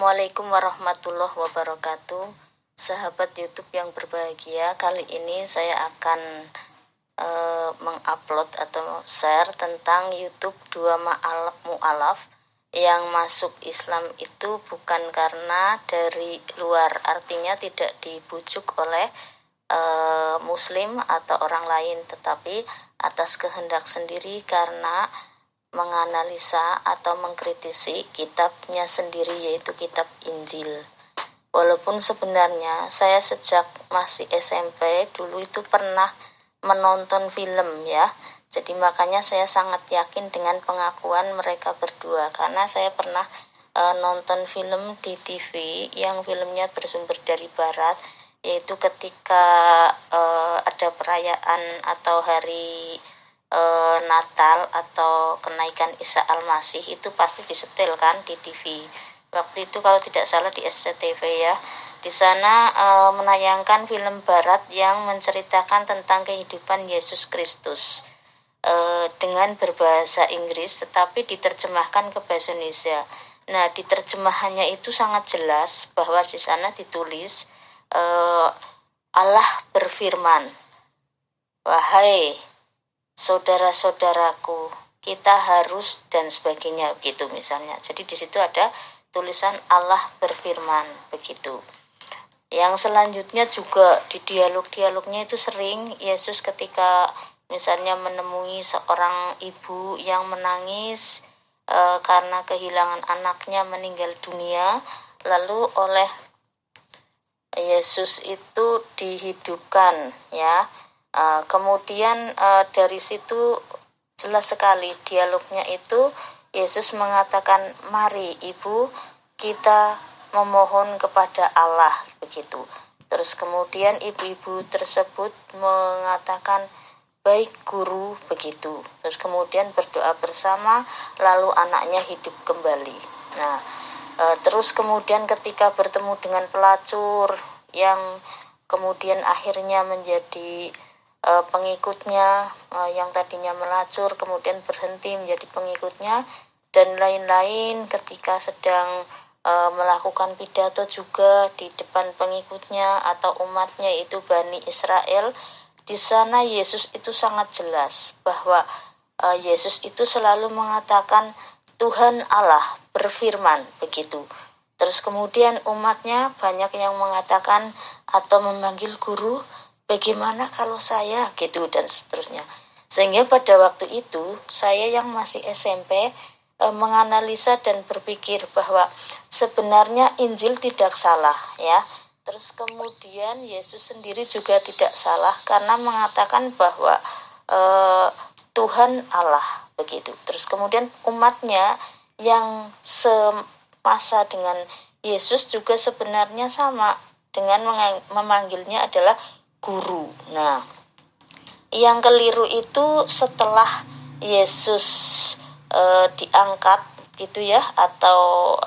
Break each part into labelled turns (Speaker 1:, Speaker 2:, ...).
Speaker 1: Assalamualaikum warahmatullahi wabarakatuh. Sahabat YouTube yang berbahagia, kali ini saya akan mengupload atau share tentang YouTube dua mu'alaf yang masuk Islam itu bukan karena dari luar, artinya tidak dibujuk oleh Muslim atau orang lain, tetapi atas kehendak sendiri karena menganalisa atau mengkritisi kitabnya sendiri, yaitu kitab Injil. Walaupun sebenarnya saya sejak masih SMP dulu itu pernah menonton film ya. Jadi makanya saya sangat yakin dengan pengakuan mereka berdua, karena saya pernah nonton film di TV yang filmnya bersumber dari barat, yaitu ketika ada perayaan atau hari Natal atau kenaikan Isa Al-Masih, itu pasti disetel kan di TV. Waktu itu kalau tidak salah di SCTV ya. Di sana menayangkan film barat yang menceritakan tentang kehidupan Yesus Kristus dengan berbahasa Inggris tetapi diterjemahkan ke bahasa Indonesia. Nah, di terjemahannya itu sangat jelas bahwa di sana ditulis Allah berfirman, "Wahai saudara-saudaraku, kita harus," dan sebagainya begitu misalnya. Jadi di situ ada tulisan Allah berfirman begitu. Yang selanjutnya juga di dialog-dialognya itu sering Yesus ketika misalnya menemui seorang ibu yang menangis karena kehilangan anaknya meninggal dunia, lalu oleh Yesus itu dihidupkan ya. Kemudian dari situ jelas sekali dialognya itu Yesus mengatakan, "Mari ibu, kita memohon kepada Allah," begitu. Terus kemudian ibu-ibu tersebut mengatakan, "Baik guru," begitu. Terus kemudian berdoa bersama, lalu anaknya hidup kembali. Nah, terus kemudian ketika bertemu dengan pelacur yang kemudian akhirnya menjadi pengikutnya, yang tadinya melacur kemudian berhenti menjadi pengikutnya, dan lain-lain, ketika sedang melakukan pidato juga di depan pengikutnya atau umatnya, itu Bani Israel. Di sana Yesus itu sangat jelas bahwa Yesus itu selalu mengatakan Tuhan Allah berfirman begitu. Terus kemudian umatnya banyak yang mengatakan atau memanggil guru, "Bagaimana kalau saya?" gitu dan seterusnya. Sehingga pada waktu itu saya yang masih SMP menganalisa dan berpikir bahwa sebenarnya Injil tidak salah ya. Terus kemudian Yesus sendiri juga tidak salah karena mengatakan bahwa Tuhan Allah begitu. Terus kemudian umatnya yang semasa dengan Yesus juga sebenarnya sama dengan memanggilnya adalah guru. Nah, yang keliru itu setelah Yesus diangkat gitu ya, atau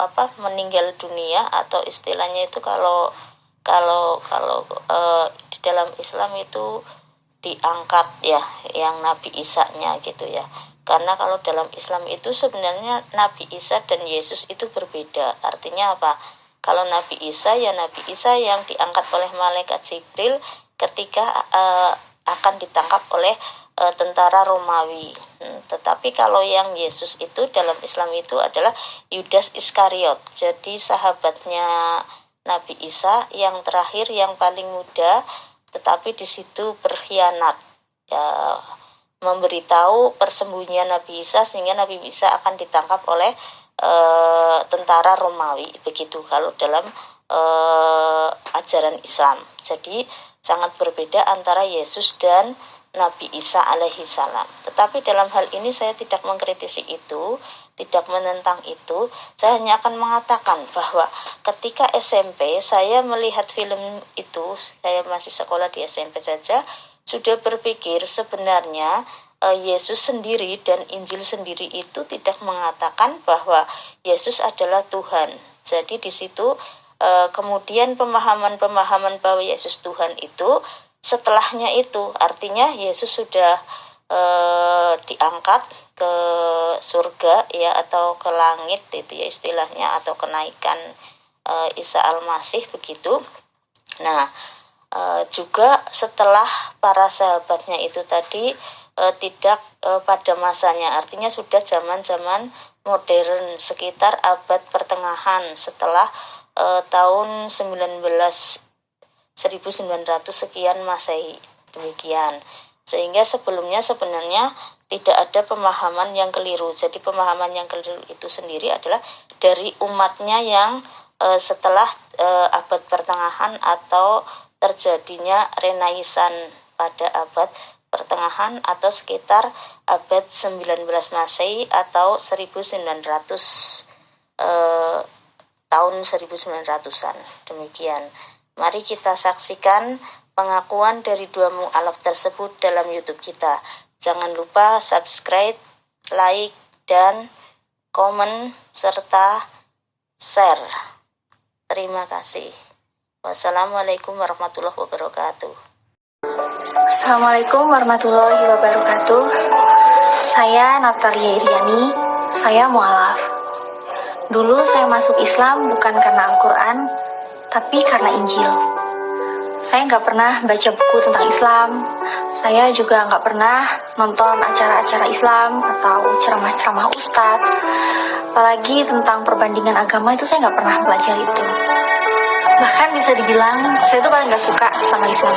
Speaker 1: meninggal dunia, atau istilahnya itu kalau di dalam Islam itu diangkat ya, yang Nabi Isa-nya gitu ya. Karena kalau dalam Islam itu sebenarnya Nabi Isa dan Yesus itu berbeda. Artinya apa? Kalau Nabi Isa ya Nabi Isa yang diangkat oleh malaikat Jibril ketika akan ditangkap oleh tentara Romawi. Tetapi kalau yang Yesus itu dalam Islam itu adalah Yudas Iskariot. Jadi sahabatnya Nabi Isa yang terakhir, yang paling muda, tetapi di situ berkhianat ya, memberitahu persembunyian Nabi Isa sehingga Nabi Isa akan ditangkap oleh tentara Romawi begitu kalau dalam ajaran Islam. Jadi sangat berbeda antara Yesus dan Nabi Isa alaihi salam. Tetapi dalam hal ini saya tidak mengkritisi itu, tidak menentang itu. Saya hanya akan mengatakan bahwa ketika SMP saya melihat film itu, saya masih sekolah di SMP saja, sudah berpikir sebenarnya Yesus sendiri dan Injil sendiri itu tidak mengatakan bahwa Yesus adalah Tuhan. Jadi di situ kemudian pemahaman-pemahaman bahwa Yesus Tuhan itu setelahnya itu artinya Yesus sudah diangkat ke surga ya, atau ke langit itu ya istilahnya, atau kenaikan Isa Al-Masih begitu. Nah, juga setelah para sahabatnya itu tadi tidak pada masanya, artinya sudah zaman-zaman modern sekitar abad pertengahan setelah tahun 1900 sekian Masehi, demikian. Sehingga sebelumnya sebenarnya tidak ada pemahaman yang keliru. Jadi pemahaman yang keliru itu sendiri adalah dari umatnya yang setelah abad pertengahan atau terjadinya Renaisan pada abad pertengahan atau sekitar abad 19 Masehi atau 1900 tahun 1900-an. Demikian. Mari kita saksikan pengakuan dari dua mu'alaf tersebut dalam YouTube kita. Jangan lupa subscribe, like, dan komen, serta share. Terima kasih. Wassalamualaikum warahmatullahi wabarakatuh.
Speaker 2: Assalamualaikum warahmatullahi wabarakatuh. Saya Natalia Iriani, saya mu'alaf. Dulu saya masuk Islam bukan karena Al-Quran, tapi karena Injil. Saya nggak pernah baca buku tentang Islam. Saya juga nggak pernah nonton acara-acara Islam atau ceramah-ceramah ustadz. Apalagi tentang perbandingan agama itu saya nggak pernah belajar itu. Bahkan bisa dibilang saya tuh paling nggak suka sama Islam.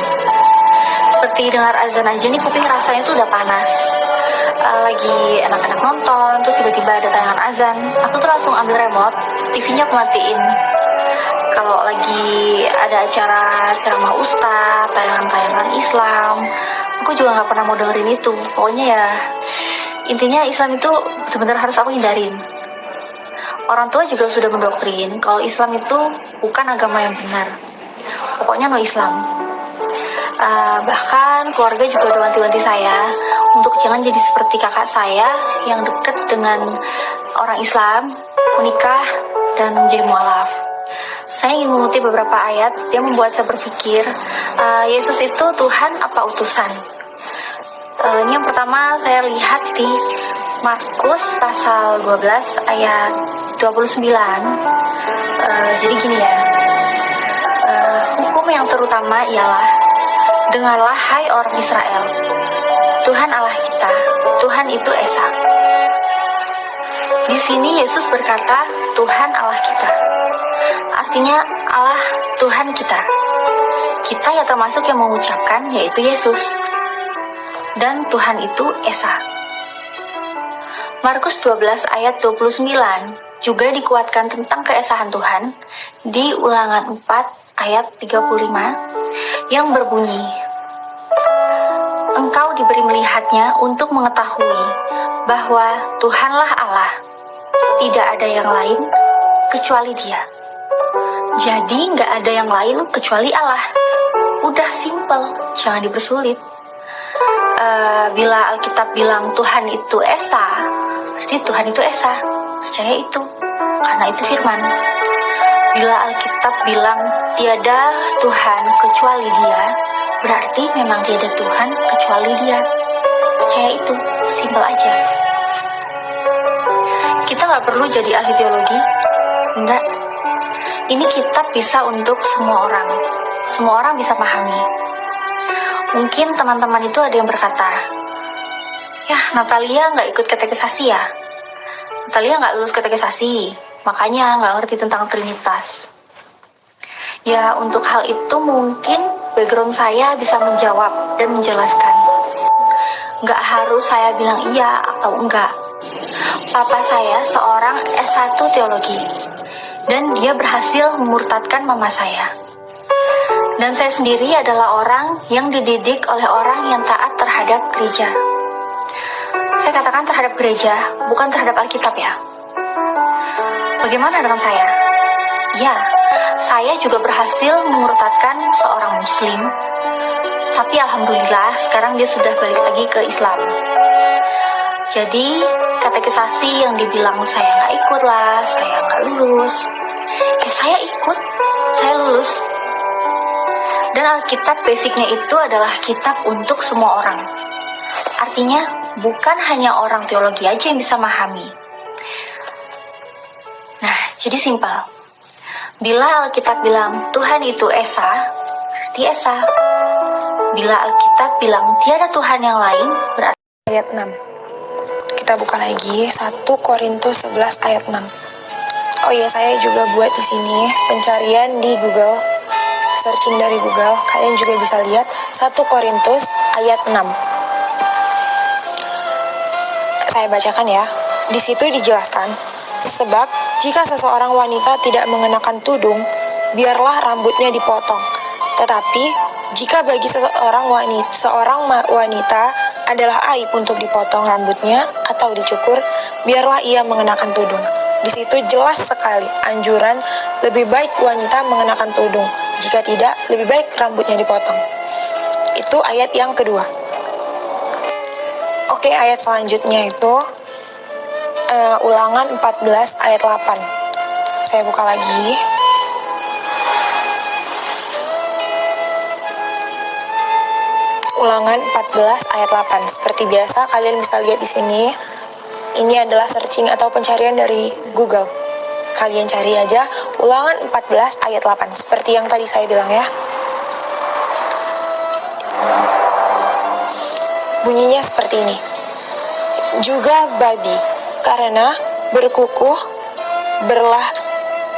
Speaker 2: Seperti dengar azan aja nih kuping rasanya tuh udah panas. Lagi anak-anak nonton, terus tiba-tiba ada tayangan azan, aku tuh langsung ambil remote, TV-nya aku matiin. Kalau lagi ada acara ceramah ustadz, tayangan-tayangan Islam, aku juga nggak pernah mau dengerin itu. Pokoknya ya, intinya Islam itu benar-benar harus aku hindarin. Orang tua juga sudah mendoktrin kalau Islam itu bukan agama yang benar. Pokoknya no Islam. Bahkan keluarga juga udah wanti-wanti saya untuk jangan jadi seperti kakak saya yang dekat dengan orang Islam, menikah, dan menjadi mu'alaf. Saya ingin mengutip beberapa ayat yang membuat saya berpikir, Yesus itu Tuhan apa utusan? Ini yang pertama saya lihat di Markus pasal 12 ayat 29. Jadi gini ya, hukum yang terutama ialah, dengarlah hai orang Israel, Tuhan Allah kita, Tuhan itu Esa. Di sini Yesus berkata Tuhan Allah kita. Artinya Allah Tuhan kita. Kita ya termasuk yang mengucapkan, yaitu Yesus. Dan Tuhan itu Esa. Markus 12 ayat 29 juga dikuatkan tentang keesahan Tuhan di Ulangan 4 ayat 35 yang berbunyi, engkau diberi melihatnya untuk mengetahui bahwa Tuhanlah Allah, tidak ada yang lain kecuali Dia. Jadi nggak ada yang lain kecuali Allah. Udah simple, jangan dipersulit. Bila Alkitab bilang Tuhan itu Esa, berarti Tuhan itu Esa. Percaya itu, karena itu firman. Bila Alkitab bilang tiada Tuhan kecuali Dia, berarti memang tiada Tuhan kecuali Dia. Percaya itu, simple aja. Kita nggak perlu jadi ahli teologi, enggak. Ini kitab bisa untuk semua orang. Semua orang bisa pahami. Mungkin teman-teman itu ada yang berkata, ya Natalia nggak ikut katekisasi ya. Natalia nggak lulus katekisasi, makanya nggak ngerti tentang Trinitas. Ya untuk hal itu mungkin background saya bisa menjawab dan menjelaskan. Nggak harus saya bilang iya atau enggak. Papa saya seorang S1 teologi, dan dia berhasil memurtadkan mama saya. Dan saya sendiri adalah orang yang dididik oleh orang yang taat terhadap gereja. Saya katakan terhadap gereja, bukan terhadap Alkitab ya. Bagaimana dengan saya? Ya, saya juga berhasil memurtadkan seorang muslim. Tapi alhamdulillah sekarang dia sudah balik lagi ke Islam. Jadi katekisasi yang dibilang saya nggak ikut lah, saya nggak lulus. Saya ikut, saya lulus. Dan Alkitab basicnya itu adalah kitab untuk semua orang. Artinya bukan hanya orang teologi aja yang bisa memahami. Nah, jadi simpel. Bila Alkitab bilang Tuhan itu Esa, berarti Esa. Bila Alkitab bilang tiada Tuhan yang lain, berarti
Speaker 3: ayat 6. Kita buka lagi 1 Korintus 11 ayat 6. Oh iya, saya juga buat di sini pencarian di Google, searching dari Google. Kalian juga bisa lihat 1 Korintus ayat 6. Saya bacakan ya. Di situ dijelaskan, sebab jika seseorang wanita tidak mengenakan tudung, biarlah rambutnya dipotong. Tetapi jika bagi seorang wanita adalah aib untuk dipotong rambutnya atau dicukur, biarlah ia mengenakan tudung. Di situ jelas sekali anjuran lebih baik wanita mengenakan tudung. Jika tidak, lebih baik rambutnya dipotong. Itu ayat yang kedua. Oke, ayat selanjutnya itu Ulangan 14 ayat 8. Saya buka lagi. Ulangan 14 ayat 8. Seperti biasa, kalian bisa lihat di sini. Ini adalah searching atau pencarian dari Google. Kalian cari aja Ulangan 14 ayat 8. Seperti yang tadi saya bilang ya. Bunyinya seperti ini. Juga babi, karena berkukuh berlah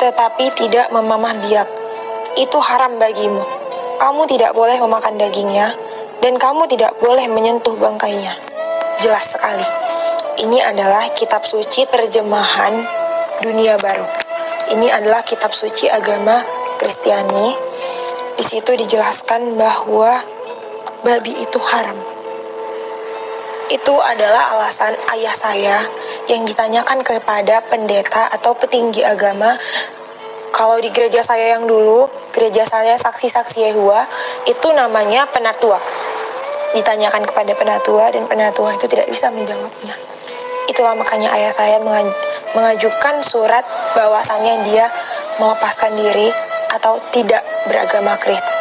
Speaker 3: tetapi tidak memamah biak, itu haram bagimu. Kamu tidak boleh memakan dagingnya, dan kamu tidak boleh menyentuh bangkainya. Jelas sekali. Ini adalah kitab suci terjemahan Dunia Baru. Ini adalah kitab suci agama Kristiani. Di situ dijelaskan bahwa babi itu haram. Itu adalah alasan ayah saya yang ditanyakan kepada pendeta atau petinggi agama. Kalau di gereja saya yang dulu, gereja saya Saksi-Saksi Yehova, itu namanya penatua. Ditanyakan kepada penatua dan penatua itu tidak bisa menjawabnya. Itulah makanya ayah saya mengajukan surat bahwasannya dia melepaskan diri atau tidak beragama Kristen.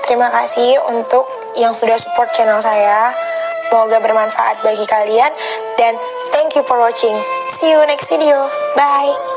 Speaker 3: Terima kasih untuk yang sudah support channel saya. Semoga bermanfaat bagi kalian dan thank you for watching. See you next video. Bye.